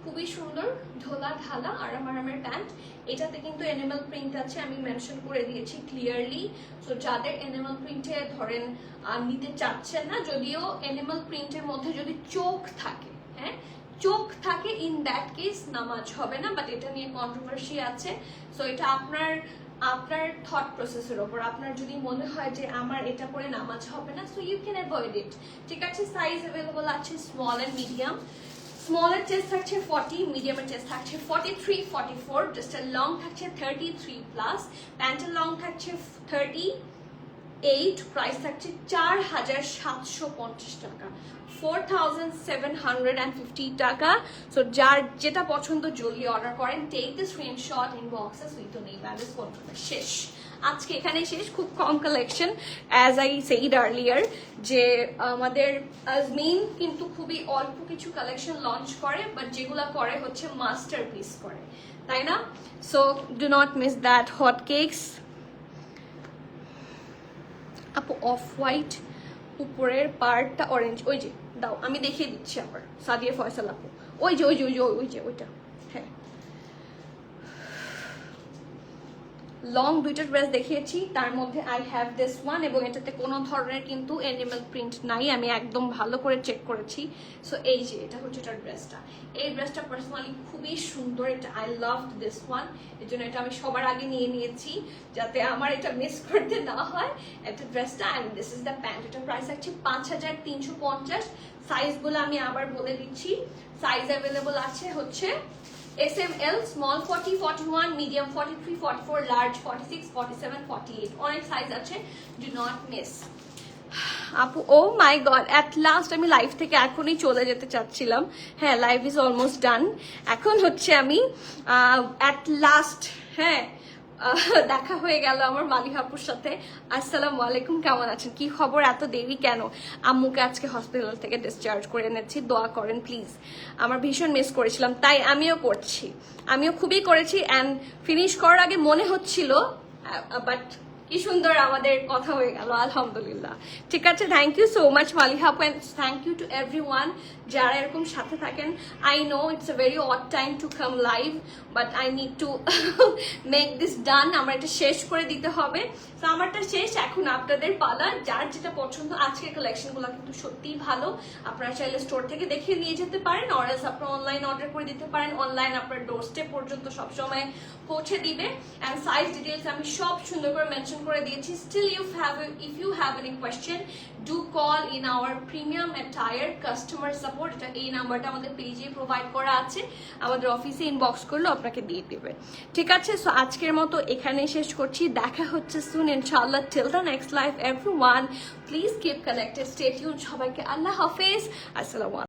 খুবই সুন্দর ঢোলা ঢালা আরামের প্যান্ট। এটাতে কিন্তু এনিমাল প্রিন্ট আছে, আমি মেনশন করে দিয়েছি ক্লিয়ারলি। সো যাদের এনিমাল প্রিন্টে ধরেন নিতে চাচ্ছেন না, যদিও এনিমাল প্রিন্টের মধ্যে যদি চোখ থাকে, হ্যাঁ চোখ থাকে, ইন দ্যাট কেস নামাজ হবে না, বাট এটা নিয়ে কন্ট্রোভার্সি আছে। সো এটা আপনার থট প্রসেসের ওপর। আপনার যদি মনে হয় যে আমার এটা পরে নামাজ হবে না, so you can avoid it, ঠিক আছে? সাইজ অ্যাভেলেবল আছে স্মল অ্যান্ড মিডিয়াম। স্মলের চেস্ট থাকছে 40, মিডিয়ামের চেস্ট থাকছে 43, 44, ড্রেসটার লং থাকছে 33+, প্যান্টের লং থাকছে 38, প্রাইস থাকছে 4750 টাকা, 4750 টাকা। সো যার যেটা পছন্দ জলদি অর্ডার করেন, টেক দ্য স্ক্রিনশট, ইনবক্সে সুইট নেই ব্যালেন্স কনফার্ম। শেষ, আজকে এখানে শেষ। খুব কম collection, as I said earlier, যে আমাদের আজমিন কিন্তু খুবই অল্প কিছু কালেকশন লঞ্চ করে, বাট যেগুলা করে হচ্ছে মাস্টারপিস করে, তাই না? So do not miss that. Hot cakes আপু, অফ হোয়াইট, উপরের পার্টটা অরেঞ্জ। ওই যে দাও, আমি দেখিয়ে দিচ্ছি আবার। সাদিয়া ফয়সাল আপু, ওই যে ওইটা, হ্যাঁ। লং দুইটা ড্রেস দেখিয়েছি, তার মধ্যে আই হ্যাভ দিস ওয়ান, এবং এটাতে কোনো ধরনের কিন্তু অ্যানিমাল প্রিন্ট নাই, আমি একদম ভালো করে চেক করেছি। সো এই যে এটা হচ্ছে এটার ড্রেসটা। এই ড্রেসটা পার্সোনালি খুবই সুন্দর, এটা আই লাভ দিস ওয়ান। এর জন্য এটা আমি সবার আগে নিয়ে নিয়েছি যাতে আমার এটা মিস করতে না হয় একটা ড্রেসটা। And this is the pant. এটার প্রাইস আছে 5350। সাইজগুলো আমি আবার বলে দিচ্ছি। সাইজ অ্যাভেলেবল আছে হচ্ছে SML, small 40, 41, medium 43, 44, large 46, 47, 48, অনেক সাইজ আছে, ডু নট মিস। আপু ও মাই গড, অ্যাট লাস্ট আমি লাইভ থেকে এখনই চলে যেতে চাচ্ছিলাম। হ্যাঁ, লাইভ ইজ অলমোস্ট ডান। এখন হচ্ছে আমি অ্যাট লাস্ট, হ্যাঁ দেখা হয়ে গেল আমার মালিহা আপুর সাথে। আসসালামু আলাইকুম, কেমন আছেন? কি খবর, এত দেরি কেন? আম্মুকে আজকে হসপিটাল থেকে ডিসচার্জ করে এনেছি, দোয়া করেন প্লিজ। আমার ভীষণ মিস করেছিলাম, তাই আমিও করছি, আমিও খুবই করেছি। অ্যান্ড ফিনিশ করার আগে মনে হচ্ছিল, বাট কি সুন্দর আমাদের কথা হয়ে গেল, আলহামদুলিল্লাহ। ঠিক আছে, thank you so much Maliha আপু, and thank you to everyone যারা এরকম সাথে থাকেন। I know it's a very odd time to come live, but I need to make this done. আমার এটা শেষ করে দিতে হবে। তো আমারটা শেষ, এখন আপনাদের পালা। যার যেটা পছন্দ, আজকের কালেকশনগুলো কিন্তু সত্যিই ভালো। আপনারা চাইলে স্টোর থেকে দেখে নিয়ে যেতে পারেন, অরাস আপনারা অনলাইন অর্ডার করে দিতে পারেন। অনলাইন আপনার ডোর স্টেপ পর্যন্ত সবসময় পৌঁছে দিবে। অ্যান্ড সাইজ ডিটেলস আমি সব সুন্দর করে মেনশন করে দিয়েছি। Still if you have any question, do call in our premium attire customer support. এটা এই নাম্বারটা আমাদের পেজে প্রোভাইড করা আছে, আমাদের অফিসে ইনবক্স করলেও আপনাকে দিয়ে দেবে। ঠিক আছে, সো আজকের মতো এখানেই শেষ করছি। দেখা হচ্ছে সুন ইনশাআল্লাহ। Till the next live everyone, please keep connected, stay tune. সবাইকে আল্লাহ হাফেজ, আসসালামু আলাইকুম।